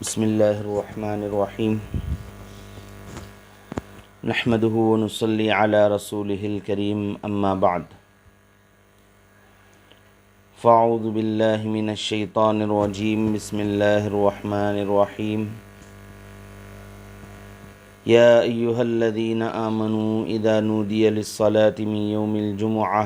بسم اللہ الرحمن الرحیم نحمده ونصلی علی رسولہ الکریم اما بعد فاعوذ باللہ من الشیطان الرجیم بسم اللہ الرحمن الرحیم یا ایہا الذین آمنوا اذا نودی للصلاة من یوم الجمعہ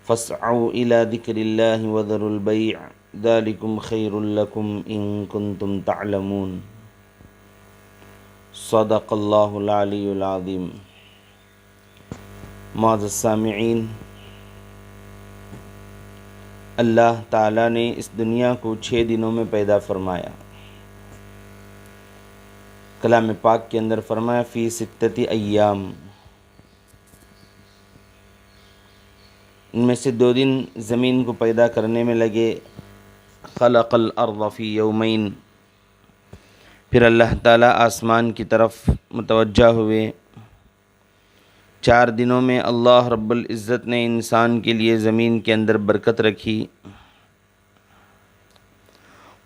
فاسعوا الی ذکر اللہ وذروا البیع ذالکم خیر لکم ان کنتم تعلمون صدق اللہ العلی العظیم۔ معزز سامعین، اللہ تعالیٰ نے اس دنیا کو 6 دنوں میں پیدا فرمایا۔ کلام پاک کے اندر فرمایا فی 6 ایام، ان میں سے 2 دن زمین کو پیدا کرنے میں لگے، خلق الارض فی یومین، پھر اللہ تعالیٰ آسمان کی طرف متوجہ ہوئے۔ 4 دنوں میں اللہ رب العزت نے انسان کے لیے زمین کے اندر برکت رکھی،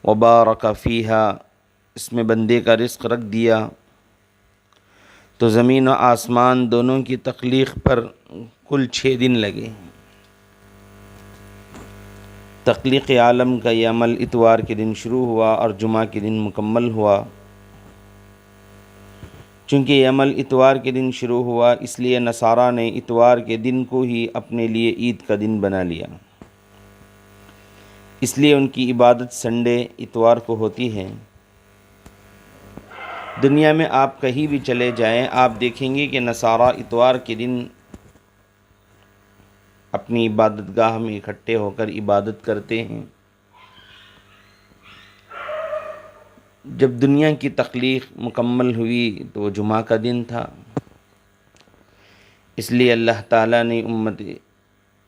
وبارک فیہا، اس میں بندے کا رزق رکھ دیا۔ تو زمین و آسمان دونوں کی تخلیق پر کل 6 دن لگے۔ تخلیق عالم کا یہ عمل اتوار کے دن شروع ہوا اور جمعہ کے دن مکمل ہوا۔ چونکہ یہ عمل اتوار کے دن شروع ہوا، اس لیے نصارہ نے اتوار کے دن کو ہی اپنے لیے عید کا دن بنا لیا، اس لیے ان کی عبادت سنڈے اتوار کو ہوتی ہے۔ دنیا میں آپ کہیں بھی چلے جائیں، آپ دیکھیں گے کہ نصارہ اتوار کے دن اپنی عبادت گاہ میں اکٹھے ہو کر عبادت کرتے ہیں۔ جب دنیا کی تخلیق مکمل ہوئی تو وہ جمعہ کا دن تھا، اس لیے اللہ تعالیٰ نے امت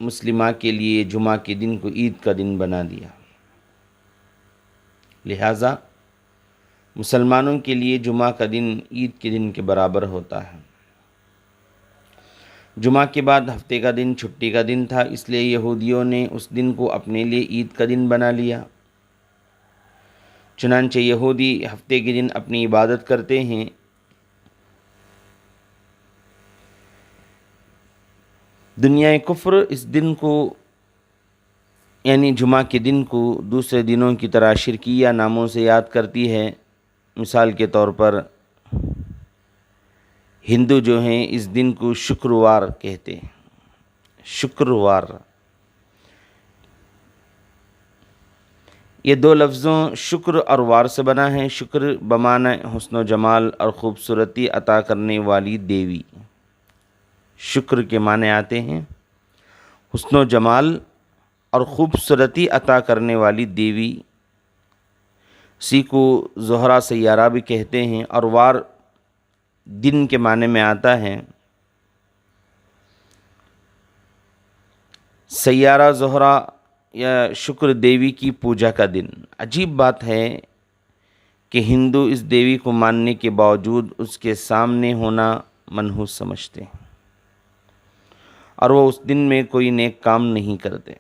مسلمہ کے لیے جمعہ کے دن کو عید کا دن بنا دیا۔ لہٰذا مسلمانوں کے لیے جمعہ کا دن عید کے دن کے برابر ہوتا ہے۔ جمعہ کے بعد ہفتے کا دن چھٹی کا دن تھا، اس لیے یہودیوں نے اس دن کو اپنے لیے عید کا دن بنا لیا۔ چنانچہ یہودی ہفتے کے دن اپنی عبادت کرتے ہیں، دنیا کفر اس دن کو یعنی جمعہ کے دن کو دوسرے دنوں کی طرح شرکیہ ناموں سے یاد کرتی ہے۔ مثال کے طور پر ہندو جو ہیں اس دن کو شکروار کہتے ہیں، شکروار۔ یہ 2 لفظوں شکر اور وار سے بنا ہے۔ شکر بمعنی حسن و جمال اور خوبصورتی عطا کرنے والی دیوی، شکر کے معنی آتے ہیں حسن و جمال اور خوبصورتی عطا کرنے والی دیوی، اسی کو زہرہ سیارہ بھی کہتے ہیں، اور وار دن کے معنی میں آتا ہے۔ سیارہ زہرہ یا شکر دیوی کی پوجا کا دن۔ عجیب بات ہے کہ ہندو اس دیوی کو ماننے کے باوجود اس کے سامنے ہونا منحوس سمجھتے ہیں، اور وہ اس دن میں کوئی نیک کام نہیں کرتے۔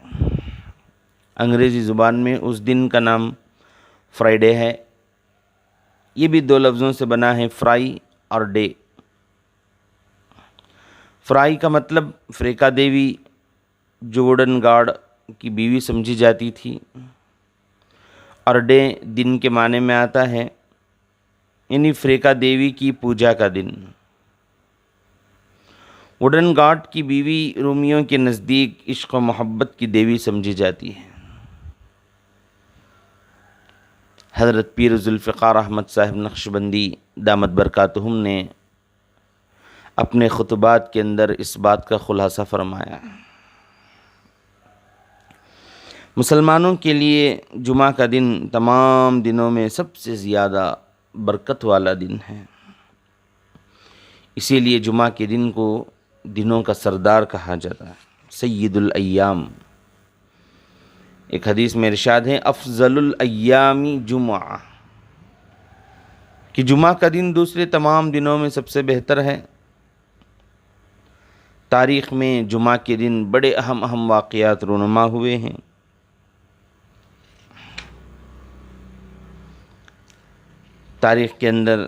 انگریزی زبان میں اس دن کا نام فرائیڈے ہے۔ یہ بھی 2 لفظوں سے بنا ہے، فرائی اور ڈے۔ فرائی کا مطلب فریکا دیوی جو ووڈن گاڈ کی بیوی سمجھی جاتی تھی، اور ڈے دن کے معنی میں آتا ہے، یعنی فریکا دیوی کی پوجا کا دن۔ ووڈن گاڈ کی بیوی رومیوں کے نزدیک عشق و محبت کی دیوی سمجھی جاتی ہے۔ حضرت پیر ذوالفقار احمد صاحب نقشبندی دامت برکاتہم نے اپنے خطبات کے اندر اس بات کا خلاصہ فرمایا۔ مسلمانوں کے لیے جمعہ کا دن تمام دنوں میں سب سے زیادہ برکت والا دن ہے، اسی لیے جمعہ کے دن کو دنوں کا سردار کہا جاتا ہے، سید الایام۔ ایک حدیث میں ارشاد ہے افضل الایام جمعہ، کہ جمعہ کا دن دوسرے تمام دنوں میں سب سے بہتر ہے۔ تاریخ میں جمعہ کے دن بڑے اہم واقعات رونما ہوئے ہیں۔ تاریخ کے اندر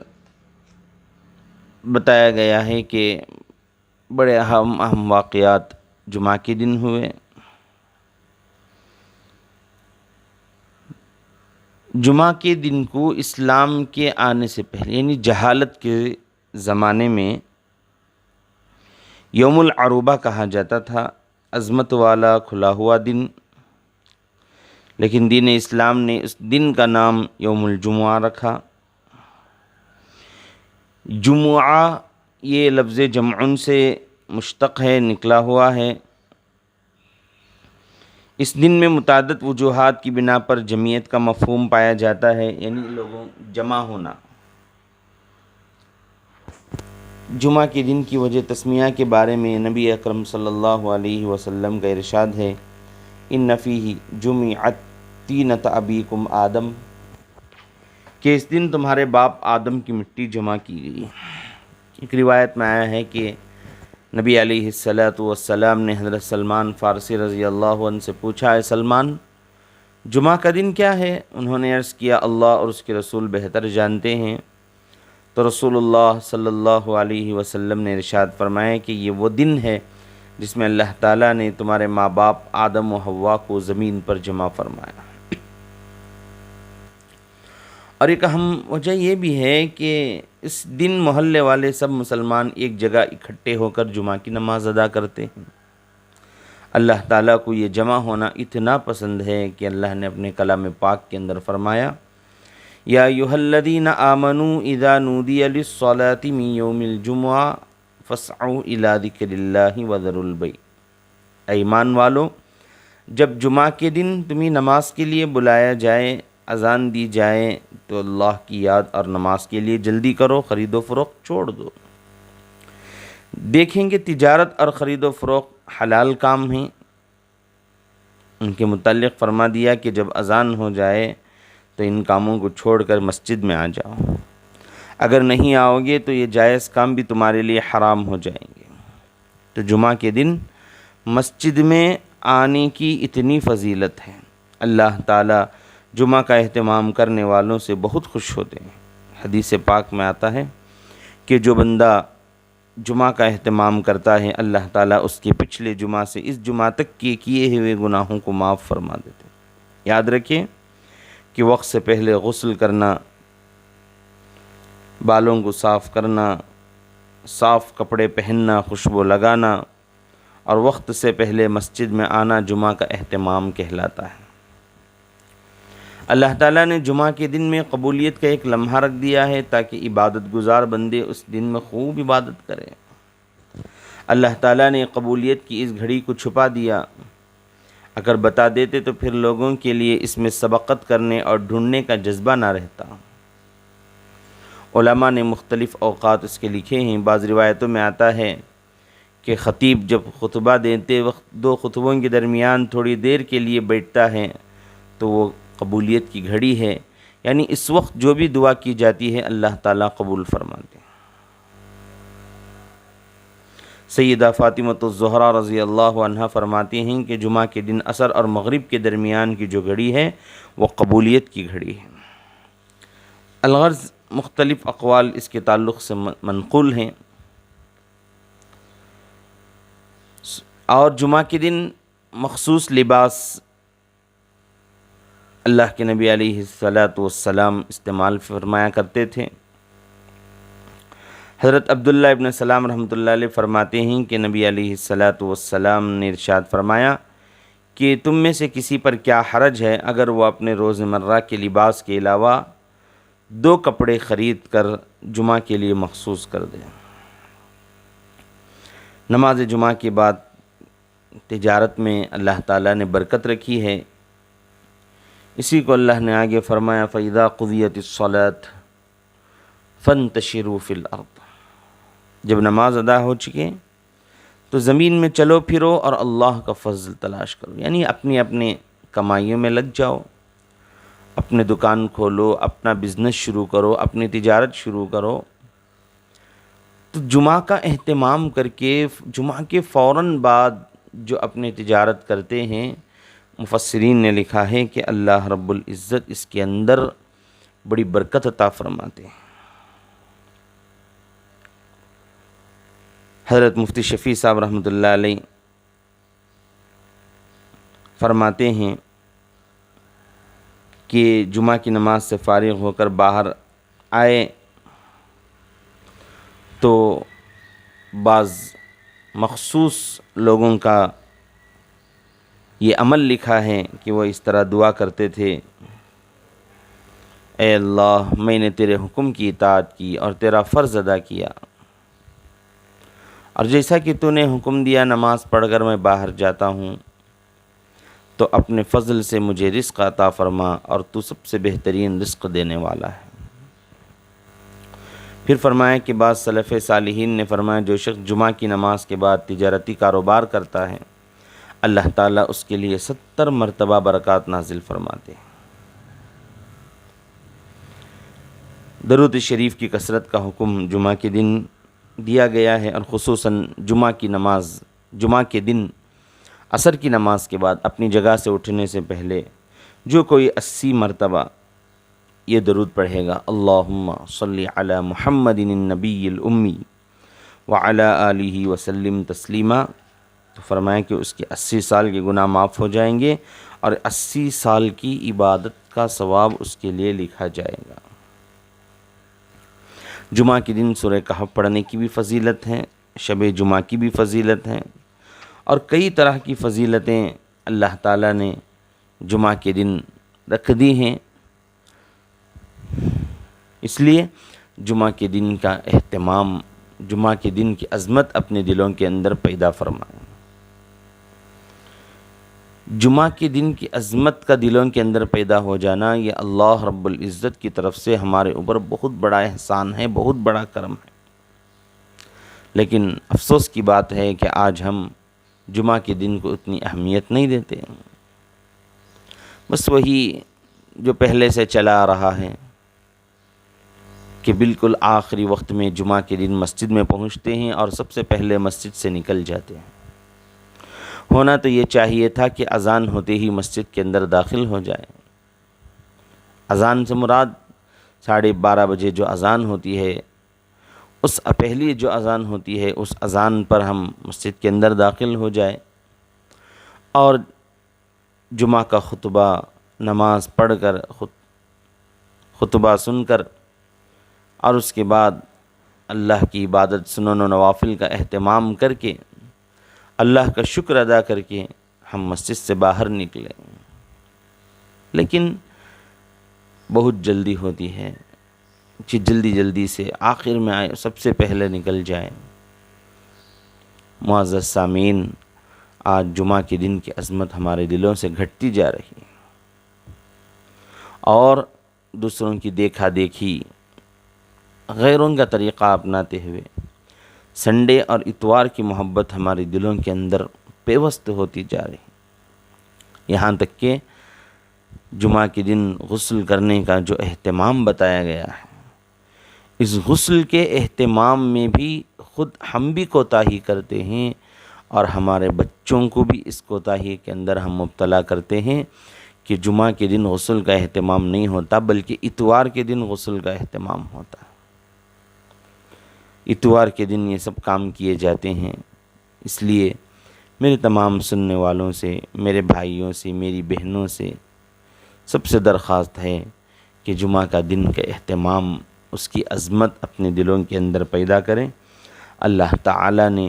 بتایا گیا ہے کہ بڑے اہم واقعات جمعہ کے دن ہوئے۔ جمعہ کے دن کو اسلام کے آنے سے پہلے یعنی جہالت کے زمانے میں یوم العروبہ کہا جاتا تھا، عظمت والا کھلا ہوا دن، لیکن دین اسلام نے اس دن کا نام یوم الجمعہ رکھا۔ جمعہ یہ لفظ جمعن سے مشتق ہے، نکلا ہوا ہے۔ اس دن میں متعدد وجوہات کی بنا پر جمعیت کا مفہوم پایا جاتا ہے، یعنی لوگوں جمع ہونا۔ جمعہ کے دن کی وجہ تسمیہ کے بارے میں نبی اکرم صلی اللہ علیہ وسلم کا ارشاد ہے، ان فیہ جمعت طینۃ ابیکم آدم، کہ اس دن تمہارے باپ آدم کی مٹی جمع کی گئی۔ ایک روایت میں آیا ہے کہ نبی علیہ السلام نے حضرت سلمان فارسی رضی اللہ عنہ سے پوچھا، اے سلمان، جمعہ کا دن کیا ہے؟ انہوں نے عرض کیا، اللہ اور اس کے رسول بہتر جانتے ہیں۔ تو رسول اللہ صلی اللہ علیہ وسلم نے ارشاد فرمایا کہ یہ وہ دن ہے جس میں اللہ تعالیٰ نے تمہارے ماں باپ آدم و حوا کو زمین پر جمع فرمایا۔ اور ایک اہم وجہ یہ بھی ہے کہ اس دن محلے والے سب مسلمان ایک جگہ اکٹھے ہو کر جمعہ کی نماز ادا کرتے ہیں۔ اللہ تعالیٰ کو یہ جمع ہونا اتنا پسند ہے کہ اللہ نے اپنے کلام پاک کے اندر فرمایا، یا ایھا الذین آمنوا اذا نودی للصلاۃ من یوم الجمعہ فاسعوا الی ذکر اللہ وذروا البیع، اے ایمان والو، جب جمعہ کے دن تمہیں نماز کے لیے بلایا جائے، اذان دی جائے، تو اللہ کی یاد اور نماز کے لیے جلدی کرو، خرید و فروخت چھوڑ دو۔ دیکھیں گے تجارت اور خرید و فروخت حلال کام ہیں۔ ان کے متعلق فرما دیا کہ جب اذان ہو جائے تو ان کاموں کو چھوڑ کر مسجد میں آ جاؤ، اگر نہیں آؤ گے تو یہ جائز کام بھی تمہارے لیے حرام ہو جائیں گے۔ تو جمعہ کے دن مسجد میں آنے کی اتنی فضیلت ہے، اللہ تعالیٰ جمعہ کا اہتمام کرنے والوں سے بہت خوش ہوتے ہیں۔ حدیث پاک میں آتا ہے کہ جو بندہ جمعہ کا اہتمام کرتا ہے، اللہ تعالیٰ اس کے پچھلے جمعہ سے اس جمعہ تک کے کیے ہوئے گناہوں کو معاف فرما دیتے ہیں۔ یاد رکھیں کہ وقت سے پہلے غسل کرنا، بالوں کو صاف کرنا، صاف کپڑے پہننا، خوشبو لگانا اور وقت سے پہلے مسجد میں آنا جمعہ کا اہتمام کہلاتا ہے۔ اللہ تعالیٰ نے جمعہ کے دن میں قبولیت کا ایک لمحہ رکھ دیا ہے تاکہ عبادت گزار بندے اس دن میں خوب عبادت کریں۔ اللہ تعالیٰ نے قبولیت کی اس گھڑی کو چھپا دیا، اگر بتا دیتے تو پھر لوگوں کے لیے اس میں سبقت کرنے اور ڈھونڈنے کا جذبہ نہ رہتا۔ علماء نے مختلف اوقات اس کے لکھے ہیں۔ بعض روایتوں میں آتا ہے کہ خطیب جب خطبہ دیتے وقت دو خطبوں کے درمیان تھوڑی دیر کے لیے بیٹھتا ہے تو وہ قبولیت کی گھڑی ہے، یعنی اس وقت جو بھی دعا کی جاتی ہے اللہ تعالیٰ قبول فرماتے ہیں۔ سیدہ فاطمۃ الزہرا رضی اللہ عنہا فرماتی ہیں کہ جمعہ کے دن عصر اور مغرب کے درمیان کی جو گھڑی ہے وہ قبولیت کی گھڑی ہے۔ الغرض مختلف اقوال اس کے تعلق سے منقول ہیں، اور جمعہ کے دن مخصوص لباس اللہ کے نبی علیہ السلام استعمال فرمایا کرتے تھے۔ حضرت عبداللہ ابن سلام رحمۃ اللہ علیہ فرماتے ہیں کہ نبی علیہ السلام نے ارشاد فرمایا کہ تم میں سے کسی پر کیا حرج ہے اگر وہ اپنے روزمرہ کے لباس کے علاوہ 2 کپڑے خرید کر جمعہ کے لیے مخصوص کر دے۔ نماز جمعہ کے بعد تجارت میں اللہ تعالیٰ نے برکت رکھی ہے، اسی کو اللہ نے آگے فرمایا، فَإِذَا قُضِيَتِ الصَّلَاةُ فَانْتَشِرُوا فِي الْأَرْضِ، جب نماز ادا ہو چکے تو زمین میں چلو پھرو اور اللہ کا فضل تلاش کرو، یعنی اپنی اپنے کمائیوں میں لگ جاؤ، اپنے دکان کھولو، اپنا بزنس شروع کرو، اپنی تجارت شروع کرو۔ تو جمعہ کا اہتمام کر کے جمعہ کے فوراً بعد جو اپنی تجارت کرتے ہیں، مفسرین نے لکھا ہے کہ اللہ رب العزت اس کے اندر بڑی برکت عطا فرماتے ہیں۔ حضرت مفتی شفیع صاحب رحمۃ اللہ علیہ فرماتے ہیں کہ جمعہ کی نماز سے فارغ ہو کر باہر آئے تو بعض مخصوص لوگوں کا یہ عمل لکھا ہے کہ وہ اس طرح دعا کرتے تھے، اے اللہ میں نے تیرے حکم کی اطاعت کی اور تیرا فرض ادا کیا، اور جیسا کہ تو نے حکم دیا نماز پڑھ کر میں باہر جاتا ہوں، تو اپنے فضل سے مجھے رزق عطا فرما، اور تو سب سے بہترین رزق دینے والا ہے۔ پھر فرمایا کہ بعض سلف صالحین نے فرمایا جو شخص جمعہ کی نماز کے بعد تجارتی کاروبار کرتا ہے، اللہ تعالیٰ اس کے لیے 70 مرتبہ برکات نازل فرماتے ہیں۔ درود شریف کی کثرت کا حکم جمعہ کے دن دیا گیا ہے، اور خصوصاً جمعہ کے دن عصر کی نماز کے بعد اپنی جگہ سے اٹھنے سے پہلے جو کوئی 80 مرتبہ یہ درود پڑھے گا، اللہم صلی علی محمد النبی الامی وعلی آلہ وسلم تسلیما، تو فرمایا کہ اس کے 80 سال کے گناہ معاف ہو جائیں گے، اور 80 سال کی عبادت کا ثواب اس کے لیے لکھا جائے گا۔ جمعہ کے دن سورہ کہف پڑھنے کی بھی فضیلت ہے، شب جمعہ کی بھی فضیلت ہے، اور کئی طرح کی فضیلتیں اللہ تعالیٰ نے جمعہ کے دن رکھ دی ہیں، اس لیے جمعہ کے دن کا اہتمام، جمعہ کے دن کی عظمت اپنے دلوں کے اندر پیدا فرمائیں۔ جمعہ کے دن کی عظمت کا دلوں کے اندر پیدا ہو جانا، یہ اللہ رب العزت کی طرف سے ہمارے اوپر بہت بڑا احسان ہے، بہت بڑا کرم ہے۔ لیکن افسوس کی بات ہے کہ آج ہم جمعہ کے دن کو اتنی اہمیت نہیں دیتے، بس وہی جو پہلے سے چلا آ رہا ہے کہ بالکل آخری وقت میں جمعہ کے دن مسجد میں پہنچتے ہیں اور سب سے پہلے مسجد سے نکل جاتے ہیں۔ ہونا تو یہ چاہیے تھا کہ اذان ہوتے ہی مسجد کے اندر داخل ہو جائے۔ اذان سے مراد 12:30 بجے جو اذان ہوتی ہے، اس پہلی جو اذان ہوتی ہے اس اذان پر ہم مسجد کے اندر داخل ہو جائے، اور جمعہ کا خطبہ نماز پڑھ کر خطبہ سن کر، اور اس کے بعد اللہ کی عبادت سنن و نوافل کا اہتمام کر کے، اللہ کا شکر ادا کر کے ہم مسجد سے باہر نکلیں۔ لیکن بہت جلدی ہوتی ہے کہ جلدی سے آخر میں آئے، سب سے پہلے نکل جائیں۔ معزز سامعین، آج جمعہ کے دن کی عظمت ہمارے دلوں سے گھٹتی جا رہی ہے، اور دوسروں کی دیکھا دیکھی، غیروں کا طریقہ اپناتے ہوئے سنڈے اور اتوار کی محبت ہمارے دلوں کے اندر پیوست ہوتی جا رہی، یہاں تک کہ جمعہ کے دن غسل کرنے کا جو اہتمام بتایا گیا ہے، اس غسل کے اہتمام میں بھی خود ہم بھی کوتاہی کرتے ہیں، اور ہمارے بچوں کو بھی اس کوتاہی کے اندر ہم مبتلا کرتے ہیں کہ جمعہ کے دن غسل کا اہتمام نہیں ہوتا، بلکہ اتوار کے دن غسل کا اہتمام ہوتا ہے۔ اتوار کے دن یہ سب کام کیے جاتے ہیں۔ اس لیے میرے تمام سننے والوں سے، میرے بھائیوں سے، میری بہنوں سے سب سے درخواست ہے کہ جمعہ کا دن کا اہتمام، اس کی عظمت اپنے دلوں کے اندر پیدا کریں۔ اللہ تعالیٰ نے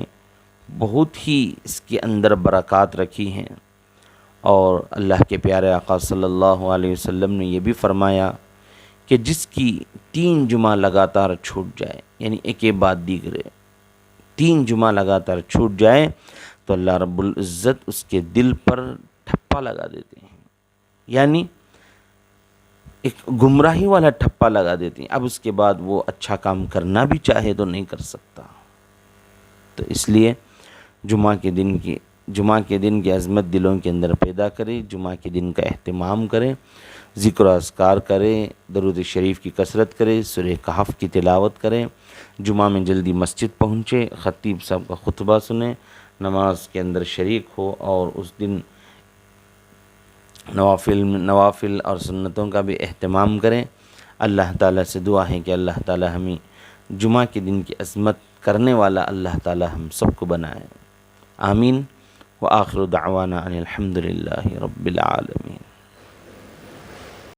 بہت ہی اس کے اندر برکات رکھی ہیں، اور اللہ کے پیارے آقا صلی اللہ علیہ وسلم نے یہ بھی فرمایا کہ جس کی 3 جمعہ لگاتار چھوٹ جائے، یعنی ایک بعد دیگرے 3 جمعہ لگاتار چھوٹ جائے، تو اللہ رب العزت اس کے دل پر ٹھپا لگا دیتے ہیں، یعنی ایک گمراہی والا ٹھپا لگا دیتے ہیں۔ اب اس کے بعد وہ اچھا کام کرنا بھی چاہے تو نہیں کر سکتا۔ تو اس لیے جمعہ کے دن کی عظمت دلوں کے اندر پیدا کرے، جمعہ کے دن کا اہتمام کریں، ذکر و اذکار کریں، درود شریف کی کثرت کریں، سورہ کہف کی تلاوت کریں، جمعہ میں جلدی مسجد پہنچے، خطیب صاحب کا خطبہ سنیں، نماز کے اندر شریک ہو، اور اس دن نوافل اور سنتوں کا بھی اہتمام کریں۔ اللہ تعالیٰ سے دعا ہے کہ اللہ تعالیٰ ہمیں جمعہ کے دن کی عظمت کرنے والا اللہ تعالیٰ ہم سب کو بنائے. آمین. وآخر دعوانا ان الحمد للہ رب العالمین.